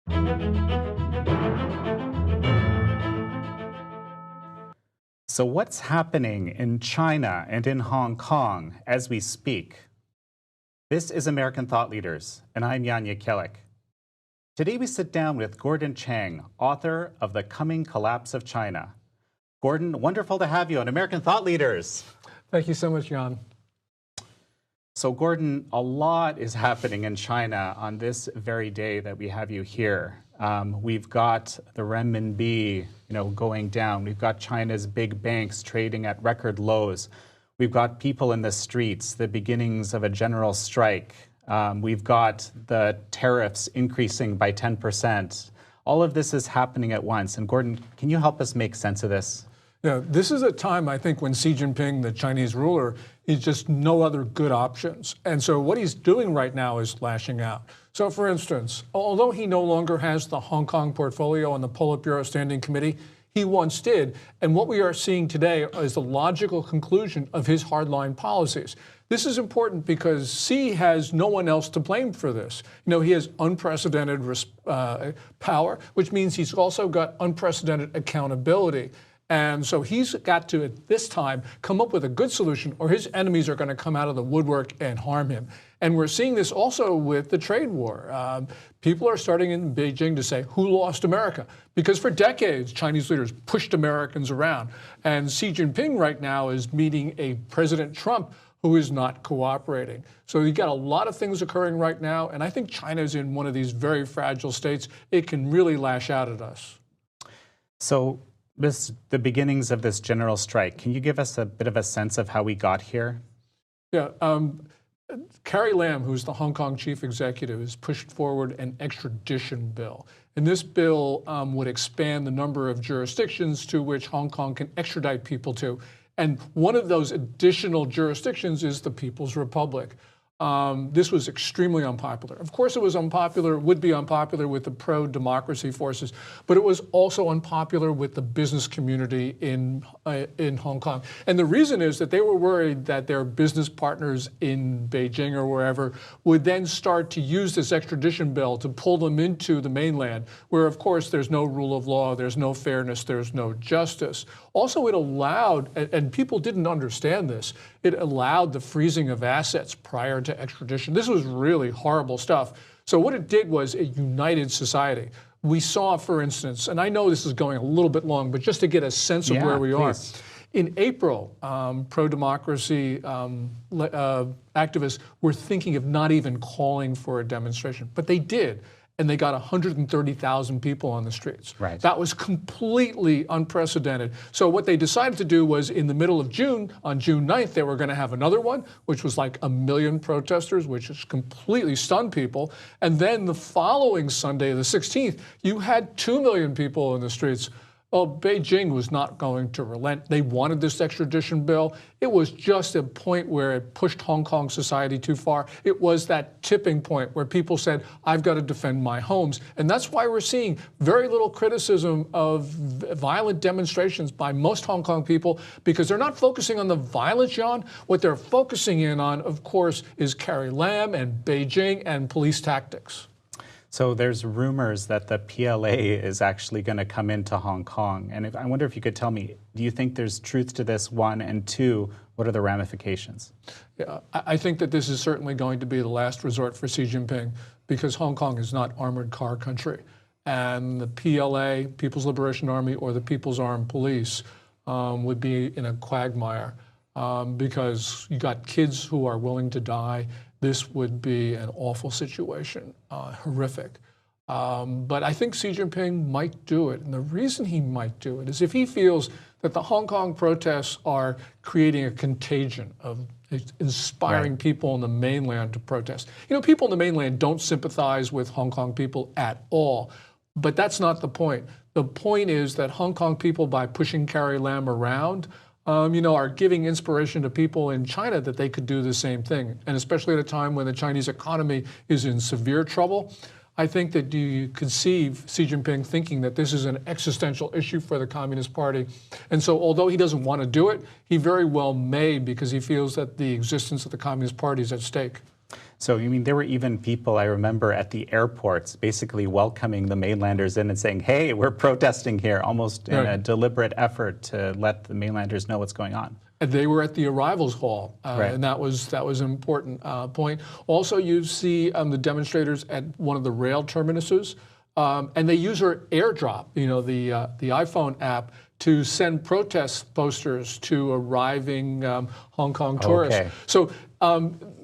So what's happening in China and in Hong Kong as we speak? This is American Thought Leaders, and I'm Jan Jekielek. Today we sit down with Gordon Chang, author of The Coming Collapse of China. Gordon, wonderful to have you on American Thought Leaders. Thank you so much, Jan. So Gordon, a lot is happening in China on this very day that we have you here. We've got the renminbi, going down. We've got China's big banks trading at record lows. We've got people in the streets, the beginnings of a general strike. We've got the tariffs increasing by 10%. All of this is happening at once. And Gordon, can you help us make sense of this? Yeah, this is a time, I think, when Xi Jinping, the Chinese ruler, is just no other good options. And so what he's doing right now is lashing out. So, for instance, although he no longer has the Hong Kong portfolio on the Politburo Standing Committee, he once did. And what we are seeing today is the logical conclusion of his hardline policies. This is important because Xi has no one else to blame for this. He has unprecedented power, which means he's also got unprecedented accountability. And so he's got to, at this time, come up with a good solution or his enemies are going to come out of the woodwork and harm him. And we're seeing this also with the trade war. People are starting in Beijing to say, who lost America? Because for decades, Chinese leaders pushed Americans around. And Xi Jinping right now is meeting a President Trump who is not cooperating. So you've got a lot of things occurring right now. And I think China is in one of these very fragile states. It can really lash out at us. So the beginnings of this general strike, can you give us a bit of a sense of how we got here? Yeah. Carrie Lam, who's the Hong Kong chief executive, has pushed forward an extradition bill. And this bill would expand the number of jurisdictions to which Hong Kong can extradite people to. And one of those additional jurisdictions is the People's Republic. This was extremely unpopular. Of course, it was unpopular, would be unpopular with the pro-democracy forces, but it was also unpopular with the business community in Hong Kong. And the reason is that they were worried that their business partners in Beijing or wherever would then start to use this extradition bill to pull them into the mainland, where, of course, there's no rule of law, there's no fairness, there's no justice. Also, it allowed, and people didn't understand this, it allowed the freezing of assets prior to extradition. This was really horrible stuff. So what it did was a united society. We saw, for instance, and I know this is going a little bit long, but just to get a sense of where we are. In April, pro-democracy activists were thinking of not even calling for a demonstration, but they did. And they got 130,000 people on the streets. Right. That was completely unprecedented. So what they decided to do was in the middle of June, on June 9th, they were going to have another one, which was like 1 million protesters, which just completely stunned people. And then the following Sunday, the 16th, you had 2 million people in the streets. Well, Beijing was not going to relent. They wanted this extradition bill. It was just a point where it pushed Hong Kong society too far. It was that tipping point where people said, I've got to defend my homes. And that's why we're seeing very little criticism of violent demonstrations by most Hong Kong people, because they're not focusing on the violence, Jan. What they're focusing in on, of course, is Carrie Lam and Beijing and police tactics. So there's rumors that the PLA is actually going to come into Hong Kong. And I wonder if you could tell me, do you think there's truth to this, one? And two, what are the ramifications? Yeah, I think that this is certainly going to be the last resort for Xi Jinping, because Hong Kong is not armored car country. And the PLA, People's Liberation Army, or the People's Armed Police would be in a quagmire because you got kids who are willing to die. This would be an awful situation, horrific. But I think Xi Jinping might do it. And the reason he might do it is if he feels that the Hong Kong protests are creating a contagion of inspiring people on the mainland to protest. People on the mainland don't sympathize with Hong Kong people at all. But that's not the point. The point is that Hong Kong people, by pushing Carrie Lam around, are giving inspiration to people in China that they could do the same thing. And especially at a time when the Chinese economy is in severe trouble, I think that you could see Xi Jinping thinking that this is an existential issue for the Communist Party. And so although he doesn't want to do it, he very well may, because he feels that the existence of the Communist Party is at stake. So, you mean there were even people, I remember, at the airports basically welcoming the mainlanders in and saying, hey, we're protesting here, almost in a deliberate effort to let the mainlanders know what's going on. And they were at the arrivals hall, and that was an important point. Also, you see the demonstrators at one of the rail terminuses, and they use our AirDrop, the iPhone app, to send protest posters to arriving Hong Kong tourists. Okay. So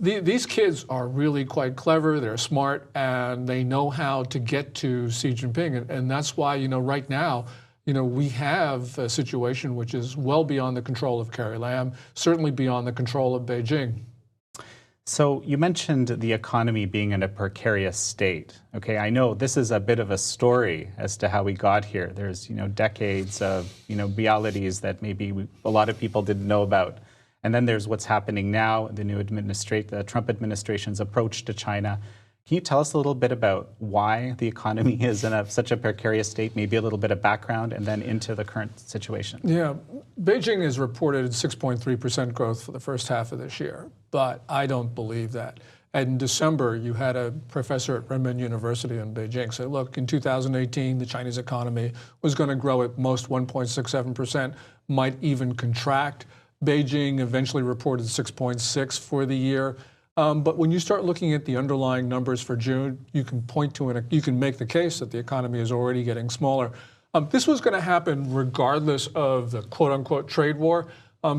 these kids are really quite clever, they're smart, and they know how to get to Xi Jinping. And that's why, right now, we have a situation which is well beyond the control of Carrie Lam, certainly beyond the control of Beijing. So you mentioned the economy being in a precarious state. Okay, I know this is a bit of a story as to how we got here. There's, decades of, realities that maybe a lot of people didn't know about. And then there's what's happening now, the Trump administration's approach to China. Can you tell us a little bit about why the economy is in such a precarious state, maybe a little bit of background, and then into the current situation? Yeah, Beijing has reported 6.3% growth for the first half of this year, but I don't believe that. And in December, you had a professor at Renmin University in Beijing say, look, in 2018, the Chinese economy was going to grow at most 1.67%, might even contract. Beijing eventually reported 6.6 for the year. But when you start looking at the underlying numbers for June, you can point to you can make the case that the economy is already getting smaller. This was going to happen regardless of the quote-unquote trade war,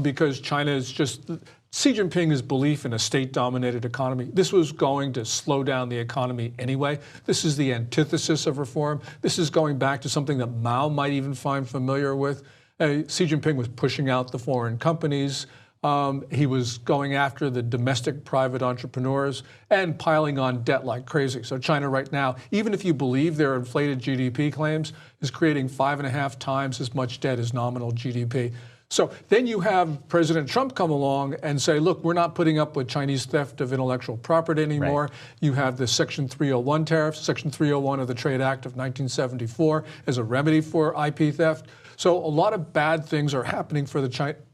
because China is just Xi Jinping's belief in a state-dominated economy. This was going to slow down the economy anyway. This is the antithesis of reform. This is going back to something that Mao might even find familiar with. Xi Jinping was pushing out the foreign companies. He was going after the domestic private entrepreneurs and piling on debt like crazy. So China right now, even if you believe their inflated GDP claims, is creating 5.5 times as much debt as nominal GDP. So then you have President Trump come along and say, look, we're not putting up with Chinese theft of intellectual property anymore. Right. You have the Section 301 tariffs, Section 301 of the Trade Act of 1974 as a remedy for IP theft. So a lot of bad things are happening for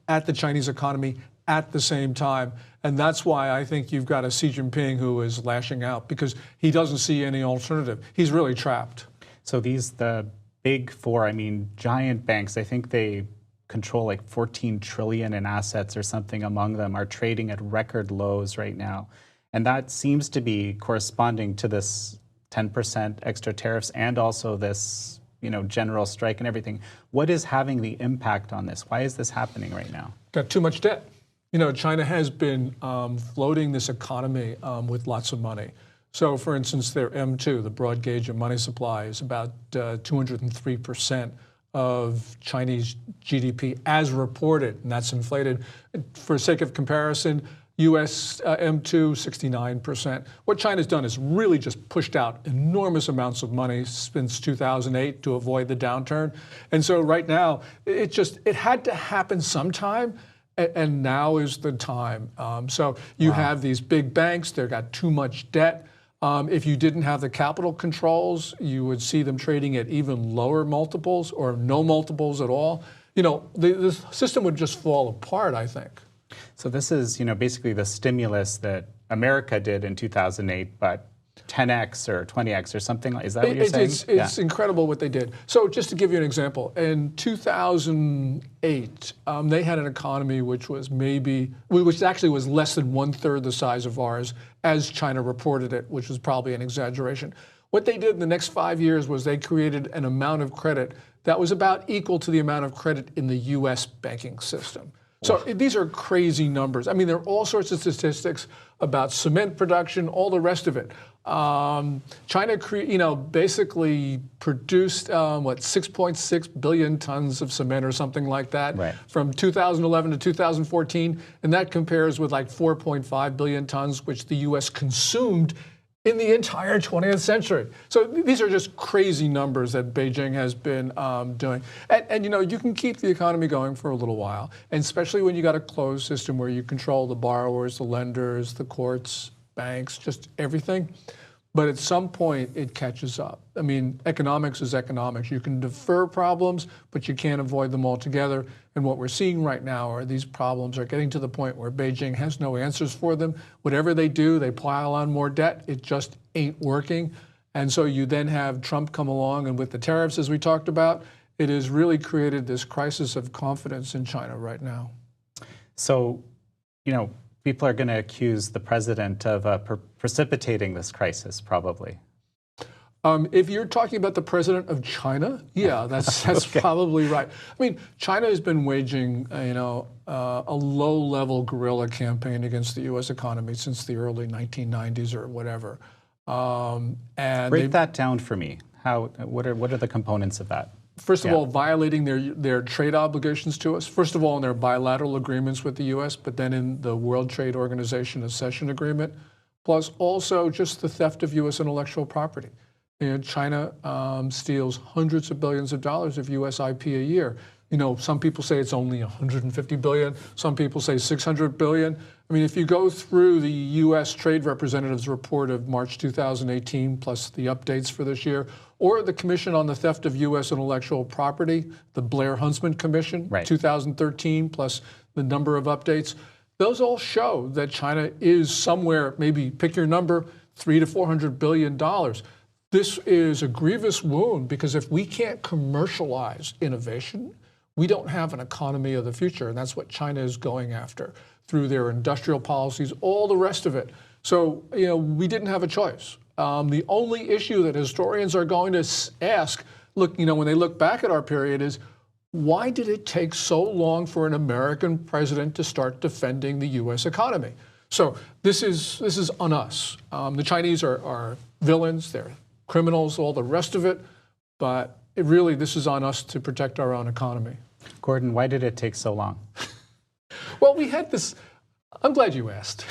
at the Chinese economy at the same time. And that's why I think you've got a Xi Jinping who is lashing out, because he doesn't see any alternative. He's really trapped. So the big four, giant banks, I think they control like 14 trillion in assets or something among them, are trading at record lows right now. And that seems to be corresponding to this 10% extra tariffs and also this general strike and everything. What is having the impact on this? Why is this happening right now? Got too much debt. China has been floating this economy with lots of money. So, for instance, their M2, the broad gauge of money supply, is about 203% of Chinese GDP as reported, and that's inflated. For sake of comparison, U.S. M2, 69%. What China's done is really just pushed out enormous amounts of money since 2008 to avoid the downturn. And so right now, it had to happen sometime, and now is the time. So you have these big banks, they've got too much debt. If you didn't have the capital controls, you would see them trading at even lower multiples or no multiples at all. The system would just fall apart, I think. So this is, basically the stimulus that America did in 2008, but 10x or 20x or something. Is that what you're saying? It's incredible what they did. So just to give you an example, in 2008, they had an economy which actually was less than 1/3 the size of ours as China reported it, which was probably an exaggeration. What they did in the next 5 years was they created an amount of credit that was about equal to the amount of credit in the U.S. banking system. So these are crazy numbers. There are all sorts of statistics about cement production, all the rest of it. China, basically produced 6.6 billion tons of cement or something like that from 2011 to 2014, and that compares with like 4.5 billion tons, which the U.S. consumed in the entire 20th century. So these are just crazy numbers that Beijing has been doing. And you can keep the economy going for a little while, and especially when you got a closed system where you control the borrowers, the lenders, the courts, banks, just everything. But at some point, it catches up. I mean, economics is economics. You can defer problems, but you can't avoid them altogether. And what we're seeing right now are these problems are getting to the point where Beijing has no answers for them. Whatever they do, they pile on more debt. It just ain't working. And so you then have Trump come along, and with the tariffs, as we talked about, it has really created this crisis of confidence in China right now. So, you know, people are going to accuse the president of precipitating this crisis, probably. If you're talking about the president of China, yeah, that's okay. Probably right. I mean, China has been waging, a low-level guerrilla campaign against the U.S. economy since the early 1990s or whatever. And break that down for me. What are the components of that? First of all, violating their trade obligations to us. First of all, in their bilateral agreements with the U.S., but then in the World Trade Organization accession agreement, plus also just the theft of U.S. intellectual property. And China steals hundreds of billions of dollars of U.S. IP a year. You know, some people say it's only 150 billion. Some people say 600 billion. I mean, if you go through the U.S. Trade Representative's report of March 2018, plus the updates for this year, or the Commission on the Theft of U.S. Intellectual Property, the Blair-Huntsman Commission, right. 2013, plus the number of updates, those all show that China is somewhere, maybe pick your number, $300 to $400 billion. This is a grievous wound because if we can't commercialize innovation, we don't have an economy of the future, and that's what China is going after through their industrial policies, all the rest of it. So, we didn't have a choice. The only issue that historians are going to ask, look, when they look back at our period is, why did it take so long for an American president to start defending the U.S. economy? So this is on us. The Chinese are villains, they're criminals, all the rest of it, but this is on us to protect our own economy. Gordon, why did it take so long? Well, we had this, I'm glad you asked.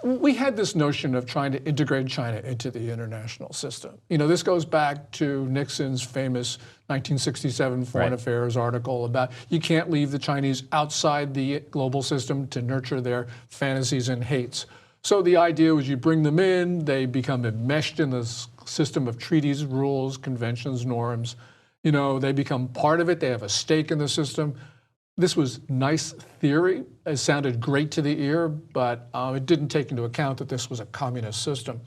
We had this notion of trying to integrate China into the international system. This goes back to Nixon's famous 1967 Foreign Affairs article about you can't leave the Chinese outside the global system to nurture their fantasies and hates. So the idea was you bring them in, they become enmeshed in this system of treaties, rules, conventions, norms. They become part of it, they have a stake in the system. This was nice theory. It sounded great to the ear, but it didn't take into account that this was a communist system.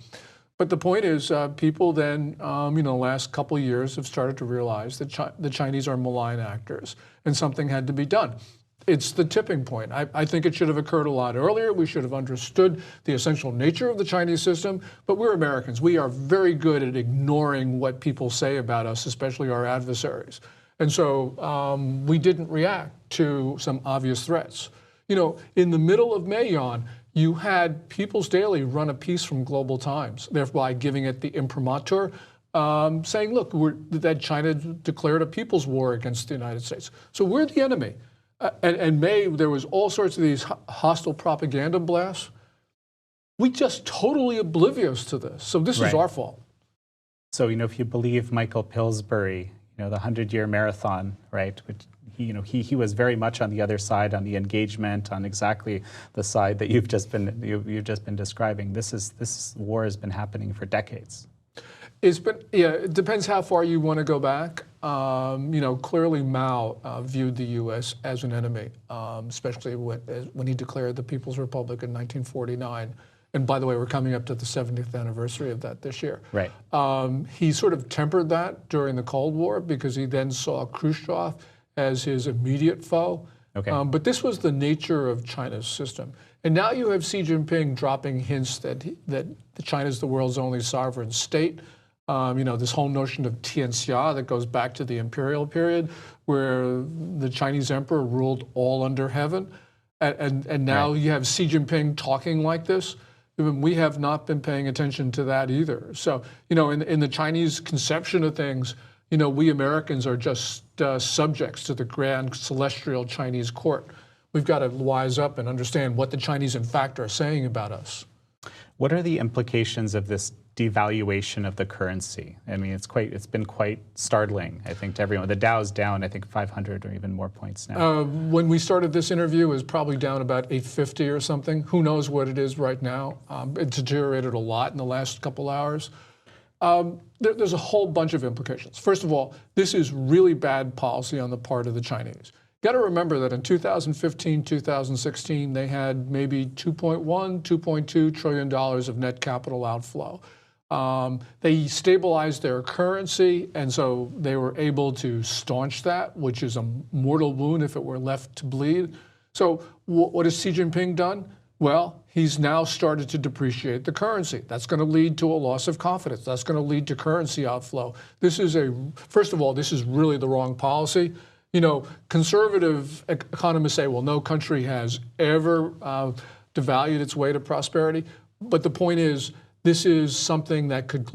But the point is, people then, the last couple of years have started to realize that the Chinese are malign actors and something had to be done. It's the tipping point. I think it should have occurred a lot earlier. We should have understood the essential nature of the Chinese system, but we're Americans. We are very good at ignoring what people say about us, especially our adversaries. And so we didn't react to some obvious threats. In the middle of Mayon, you had People's Daily run a piece from Global Times, thereby giving it the imprimatur, saying, look, that China declared a people's war against the United States. So we're the enemy. And there was all sorts of these hostile propaganda blasts. We just totally oblivious to this. So this is our fault. So, if you believe Michael Pillsbury, the 100-year marathon, right? Which he was very much on the other side, on the engagement, on exactly the side that you've just been describing. This war has been happening for decades. It depends how far you want to go back. Clearly Mao viewed the U.S. as an enemy, especially when he declared the People's Republic in 1949. And by the way, we're coming up to the 70th anniversary of that this year. Right. He sort of tempered that during the Cold War because he then saw Khrushchev as his immediate foe. Okay. But this was the nature of China's system. And now you have Xi Jinping dropping hints that China is the world's only sovereign state. This whole notion of Tianxia that goes back to the imperial period where the Chinese emperor ruled all under heaven. And now you have Xi Jinping talking like this. We have not been paying attention to that either. So, in the Chinese conception of things, we Americans are just subjects to the grand celestial Chinese court. We've got to wise up and understand what the Chinese, in fact, are saying about us. What are the implications of this devaluation of the currency. I mean, it's been quite startling, I think, to everyone. The Dow's down, I think, 500 or even more points now. When we started this interview, it was probably down about 850 or something. Who knows what it is right now? It deteriorated a lot in the last couple hours. There's a whole bunch of implications. First of all, this is really bad policy on the part of the Chinese. Got to remember that in 2015, 2016, they had maybe $2.1, $2.2 trillion of net capital outflow. They stabilized their currency, and so they were able to staunch that, which is a mortal wound if it were left to bleed. So what has Xi Jinping done? Well, he's now started to depreciate the currency. That's going to lead to a loss of confidence. That's going to lead to currency outflow. First of all, this is really the wrong policy. You know, conservative economists say, well, no country has ever devalued its way to prosperity. But the point is, this is something that could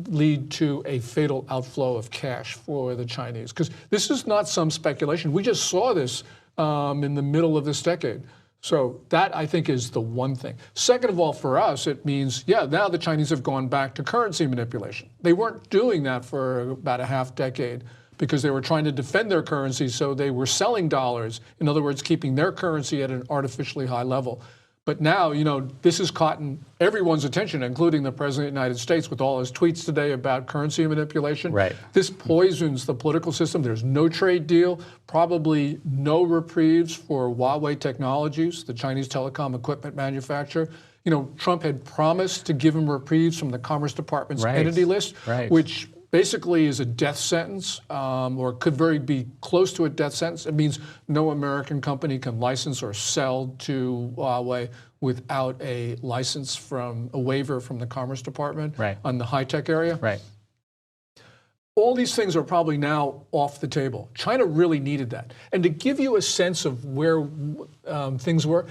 lead to a fatal outflow of cash for the Chinese. Because this is not some speculation. We just saw this in the middle of this decade. So that, I think, is the one thing. Second of all, for us, it means, yeah, now the Chinese have gone back to currency manipulation. They weren't doing that for about a half decade because they were trying to defend their currency, so they were selling dollars. In other words, keeping their currency at an artificially high level. But now, you know, this has caught everyone's attention, including the President of the United States, with all his tweets today about currency manipulation. Right. This poisons the political system. There's no trade deal, probably no reprieves for Huawei Technologies, the Chinese telecom equipment manufacturer. You know, Trump had promised to give him reprieves from the Commerce Department's entity list, which basically is a death sentence, or could very be close to a death sentence. It means no American company can license or sell to Huawei without a license from a waiver from the Commerce Department on the high-tech area. Right. All these things are probably now off the table. China really needed that. And to give you a sense of where things were,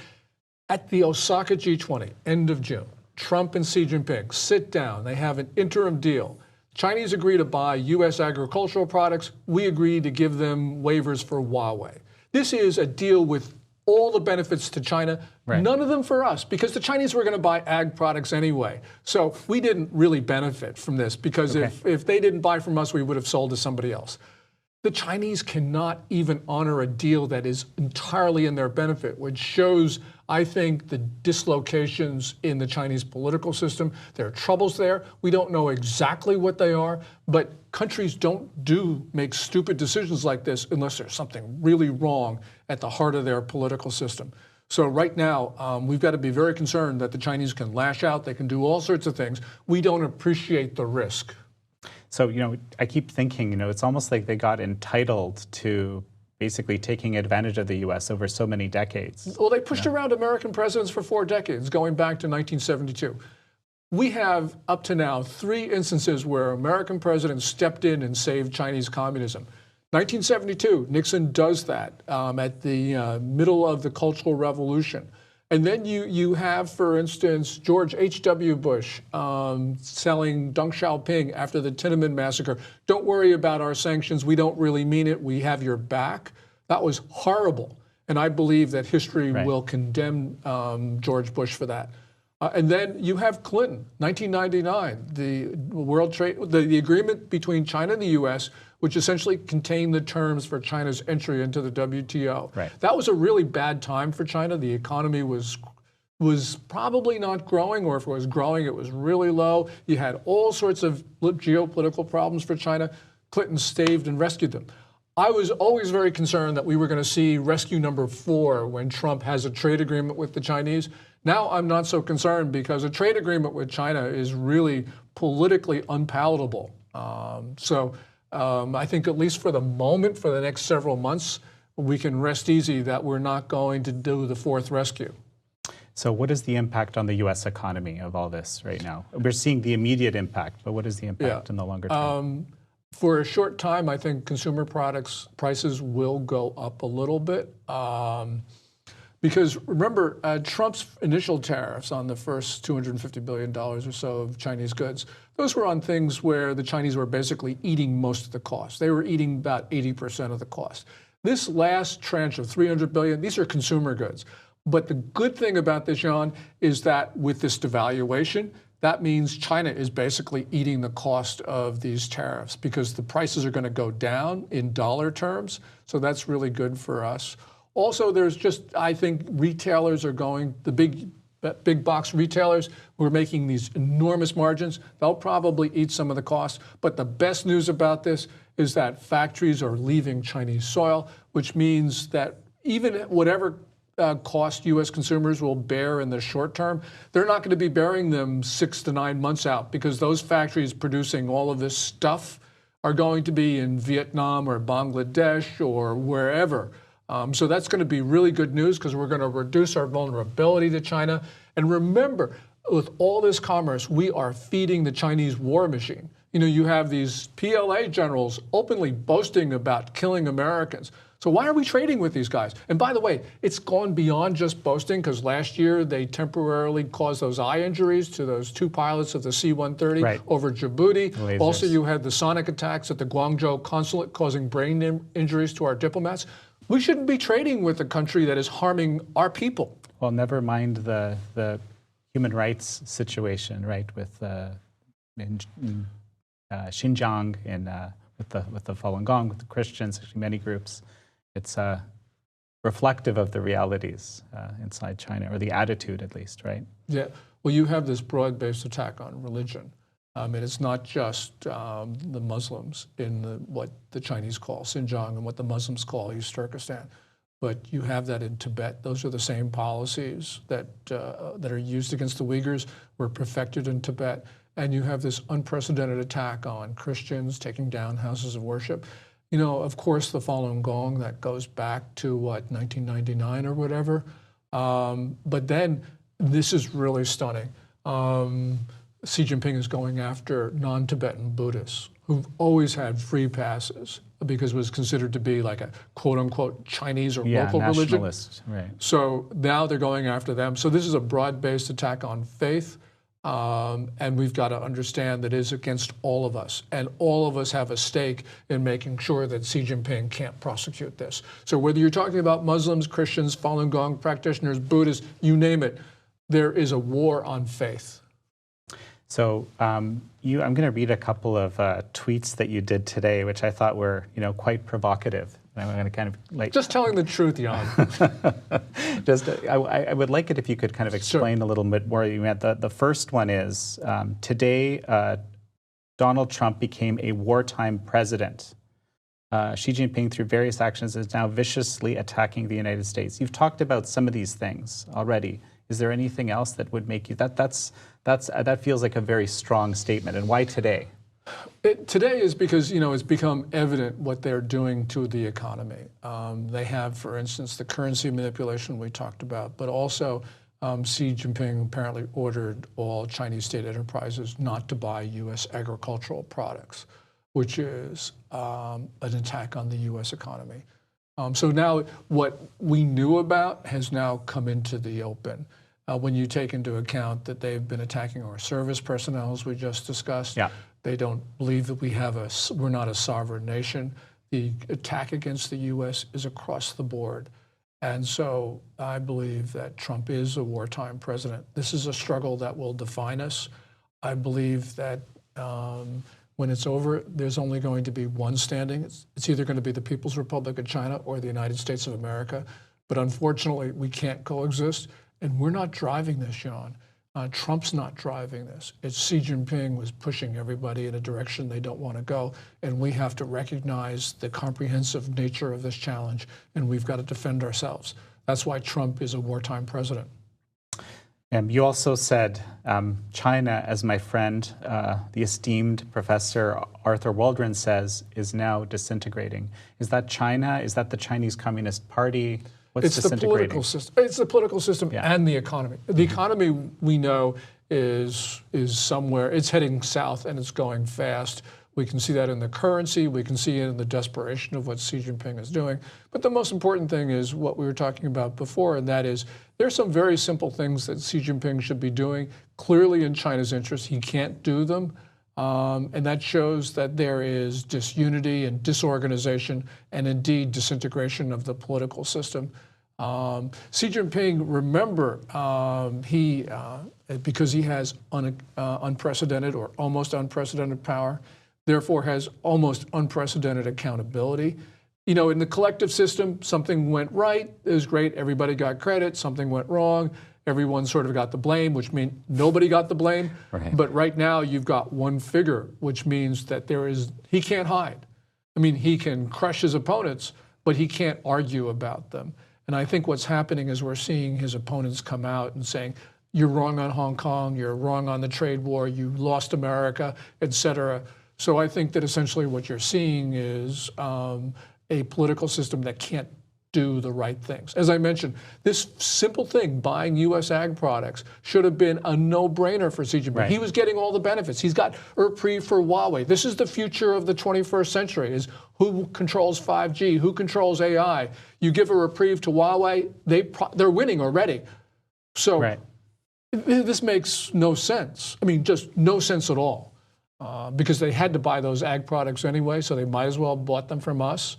at the Osaka G20, end of June, Trump and Xi Jinping sit down. They have an interim deal. Chinese agree to buy U.S. agricultural products. We agree to give them waivers for Huawei. This is a deal with all the benefits to China, none of them for us, because the Chinese were going to buy ag products anyway. So we didn't really benefit from this, because if they didn't buy from us, we would have sold to somebody else. The Chinese cannot even honor a deal that is entirely in their benefit, which shows, I think, the dislocations in the Chinese political system. There are troubles there. We don't know exactly what they are, but countries don't make stupid decisions like this unless there's something really wrong at the heart of their political system. So right now, we've got to be very concerned that the Chinese can lash out. They can do all sorts of things. We don't appreciate the risk. So, you know, I keep thinking, you know, it's almost like they got entitled to basically taking advantage of the U.S. over so many decades. Well, they pushed around American presidents for 4 decades, going back to 1972. We have, up to now, 3 instances where American presidents stepped in and saved Chinese communism. 1972, Nixon does that at the middle of the Cultural Revolution. And then you have, for instance, George H.W. Bush telling Deng Xiaoping after the Tiananmen massacre, don't worry about our sanctions, we don't really mean it, we have your back. That was horrible. And I believe that history will condemn George Bush for that. And then you have Clinton, 1999, the agreement between China and the U.S., which essentially contained the terms for China's entry into the WTO. That was a really bad time for China. The economy was probably not growing, or if it was growing, it was really low. You had all sorts of geopolitical problems for China. Clinton staved and rescued them. I was always very concerned that we were going to see rescue number 4 when Trump has a trade agreement with the Chinese. Now I'm not so concerned, because a trade agreement with China is really politically unpalatable. I think, at least for the moment, for the next several months, we can rest easy that we're not going to do the 4th rescue. So what is the impact on the U.S. economy of all this right now? We're seeing the immediate impact, but what is the impact in the longer term? For a short time, I think consumer products prices will go up a little bit. Because remember, Trump's initial tariffs on the first $250 billion or so of Chinese goods, those were on things where the Chinese were basically eating most of the cost. They were eating about 80% of the cost. This last tranche of $300 billion, these are consumer goods. But the good thing about this, Jan, is that with this devaluation, that means China is basically eating the cost of these tariffs because the prices are going to go down in dollar terms. So that's really good for us. Also, there's just, I think retailers are going, the big box retailers who are making these enormous margins, they'll probably eat some of the costs. But the best news about this is that factories are leaving Chinese soil, which means that even whatever cost U.S. consumers will bear in the short term, they're not going to be bearing them 6 to 9 months out because those factories producing all of this stuff are going to be in Vietnam or Bangladesh or wherever. So that's going to be really good news because we're going to reduce our vulnerability to China. And remember, with all this commerce, we are feeding the Chinese war machine. You know, you have these PLA generals openly boasting about killing Americans. So why are we trading with these guys? And by the way, it's gone beyond just boasting because last year they temporarily caused those eye injuries to those 2 pilots of the C-130 over Djibouti. Lasers. Also, you had the sonic attacks at the Guangzhou consulate causing brain injuries to our diplomats. We shouldn't be trading with a country that is harming our people. Well, never mind the human rights situation, right, with in Xinjiang, with the Falun Gong, with the Christians, actually many groups. It's reflective of the realities inside China, or the attitude at least, right? Yeah. Well, you have this broad-based attack on religion. And it's not just the Muslims in what the Chinese call Xinjiang and what the Muslims call East Turkestan, but you have that in Tibet. Those are the same policies that are used against the Uyghurs were perfected in Tibet. And you have this unprecedented attack on Christians, taking down houses of worship. You know, of course, the Falun Gong, that goes back to, what, 1999 or whatever. But then this is really stunning. Xi Jinping is going after non-Tibetan Buddhists who've always had free passes because it was considered to be like a quote-unquote Chinese or local religion. Right. So now they're going after them. So this is a broad-based attack on faith. And we've got to understand that it is against all of us. And all of us have a stake in making sure that Xi Jinping can't prosecute this. So whether you're talking about Muslims, Christians, Falun Gong practitioners, Buddhists, you name it, there is a war on faith. So I'm going to read a couple of tweets that you did today, which I thought were, quite provocative. And I'm going to kind of just telling the truth, Jan. I would like it if you could kind of explain a little bit more. You meant the first one is today Donald Trump became a wartime president. Xi Jinping, through various actions, is now viciously attacking the United States. You've talked about some of these things already. Is there anything else that would make you that feels like a very strong statement? And why today? Today is because it's become evident what they're doing to the economy. They have, for instance, the currency manipulation we talked about, but also Xi Jinping apparently ordered all Chinese state enterprises not to buy U.S. agricultural products, which is an attack on the U.S. economy. So now what we knew about has now come into the open. When you take into account that they've been attacking our service personnel, as we just discussed, they don't believe that we're not a sovereign nation. The attack against the U.S. is across the board. And so I believe that Trump is a wartime president. This is a struggle that will define us. I believe that when it's over, there's only going to be one standing. It's either going to be the People's Republic of China or the United States of America. But unfortunately, we can't coexist. And we're not driving this, Jan. Trump's not driving this. It's Xi Jinping was pushing everybody in a direction they don't want to go. And we have to recognize the comprehensive nature of this challenge. And we've got to defend ourselves. That's why Trump is a wartime president. You also said China, as my friend, the esteemed Professor Arthur Waldron says, is now disintegrating. Is that China? Is that the Chinese Communist Party? What's disintegrating? The political system. It's the political system and the economy. The economy, we know, is somewhere. It's heading south and it's going fast. We can see that in the currency. We can see it in the desperation of what Xi Jinping is doing. But the most important thing is what we were talking about before, and that is there's some very simple things that Xi Jinping should be doing, clearly in China's interest. He can't do them. And that shows that there is disunity and disorganization and indeed disintegration of the political system. Xi Jinping, remember, because he has unprecedented or almost unprecedented power, therefore has almost unprecedented accountability. You know, in the collective system, something went right, it was great, everybody got credit, something went wrong, everyone sort of got the blame, which means nobody got the blame. Right. But right now you've got one figure, which means that he can't hide. I mean, he can crush his opponents, but he can't argue about them. And I think what's happening is we're seeing his opponents come out and saying, you're wrong on Hong Kong, you're wrong on the trade war, you lost America, et cetera. So I think that essentially what you're seeing is a political system that can't do the right things. As I mentioned, this simple thing, buying U.S. ag products, should have been a no-brainer for Xi Jinping. Right. He was getting all the benefits. He's got a reprieve for Huawei. This is the future of the 21st century, is who controls 5G, who controls AI. You give a reprieve to Huawei, they're winning already. So Right. This makes no sense. I mean, just no sense at all. Because they had to buy those ag products anyway, so they might as well have bought them from us.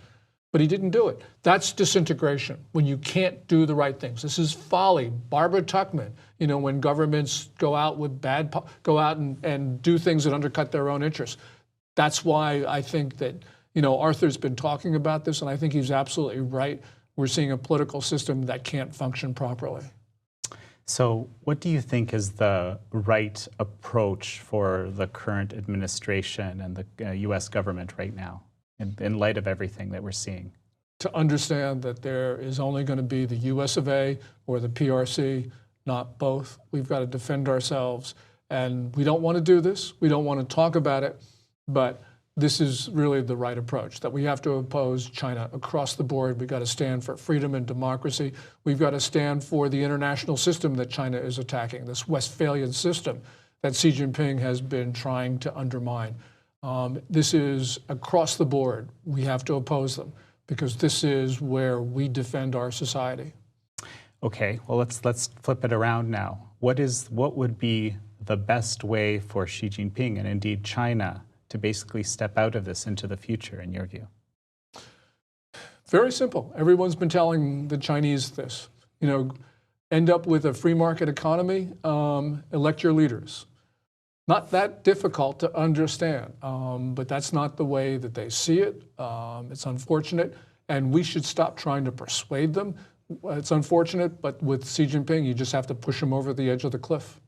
But he didn't do it. That's disintegration, when you can't do the right things. This is folly. Barbara Tuchman, you know, when governments go out with and do things that undercut their own interests. That's why I think that, you know, Arthur's been talking about this, and I think he's absolutely right. We're seeing a political system that can't function properly. So what do you think is the right approach for the current administration and the U.S. government right now, in light of everything that we're seeing? To understand that there is only going to be the US of A or the PRC, not both. We've got to defend ourselves. And we don't want to do this. We don't want to talk about it. But this is really the right approach, that we have to oppose China across the board. We've got to stand for freedom and democracy. We've got to stand for the international system that China is attacking, this Westphalian system that Xi Jinping has been trying to undermine. This is across the board. We have to oppose them, because this is where we defend our society. Okay, well, let's flip it around now. What would be the best way for Xi Jinping and indeed China to basically step out of this into the future, in your view? Very simple. Everyone's been telling the Chinese this. You know, end up with a free market economy, elect your leaders. Not that difficult to understand, but that's not the way that they see it. It's unfortunate, and we should stop trying to persuade them. It's unfortunate, but with Xi Jinping, you just have to push him over the edge of the cliff.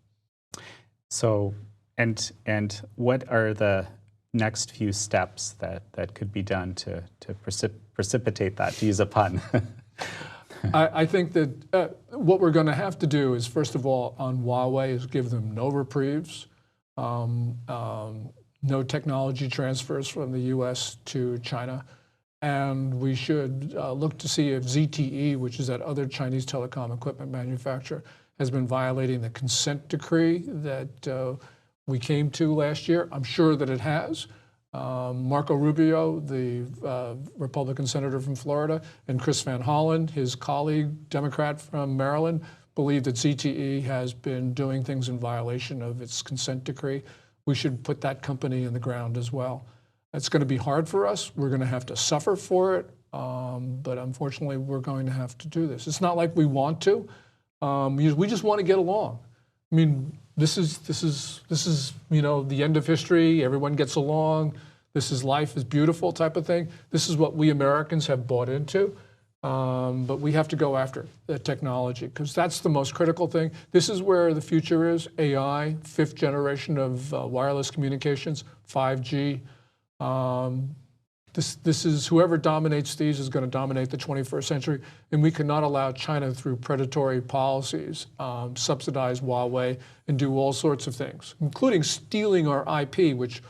So, and what are the next few steps that could be done to precipitate that, to use a pun? I think that what we're going to have to do is, first of all, on Huawei, is give them no reprieves. No technology transfers from the U.S. to China. And we should look to see if ZTE, which is that other Chinese telecom equipment manufacturer, has been violating the consent decree that we came to last year. I'm sure that it has. Marco Rubio, the Republican senator from Florida, and Chris Van Hollen, his colleague, Democrat from Maryland, believe that ZTE has been doing things in violation of its consent decree. We should put that company in the ground as well. It's going to be hard for us. We're going to have to suffer for it, but unfortunately, we're going to have to do this. It's not like we want to. We just want to get along. I mean, this is you know, the end of history. Everyone gets along. This is life is beautiful type of thing. This is what we Americans have bought into. But we have to go after the technology, because that's the most critical thing. This is where the future is. AI, fifth generation of wireless communications, 5G. This is, whoever dominates these is going to dominate the 21st century, and we cannot allow China, through predatory policies, subsidize Huawei and do all sorts of things, including stealing our IP, which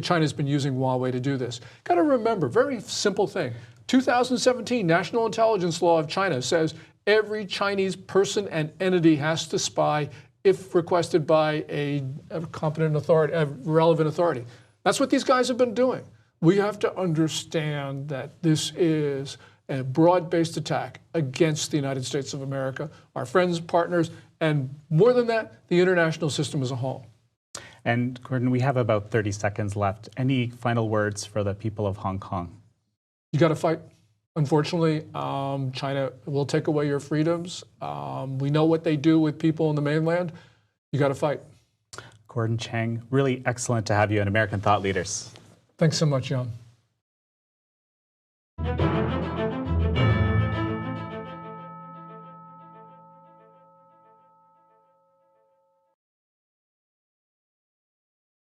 China's been using Huawei to do this. Got to remember, very simple thing. 2017 National Intelligence Law of China says every Chinese person and entity has to spy if requested by a competent authority, a relevant authority. That's what these guys have been doing. We have to understand that this is a broad-based attack against the United States of America, our friends, partners, and more than that, the international system as a whole. And Gordon, we have about 30 seconds left. Any final words for the people of Hong Kong? You got to fight. Unfortunately, China will take away your freedoms. We know what they do with people in the mainland. You got to fight. Gordon Chang, really excellent to have you in American Thought Leaders. Thanks so much, Jan.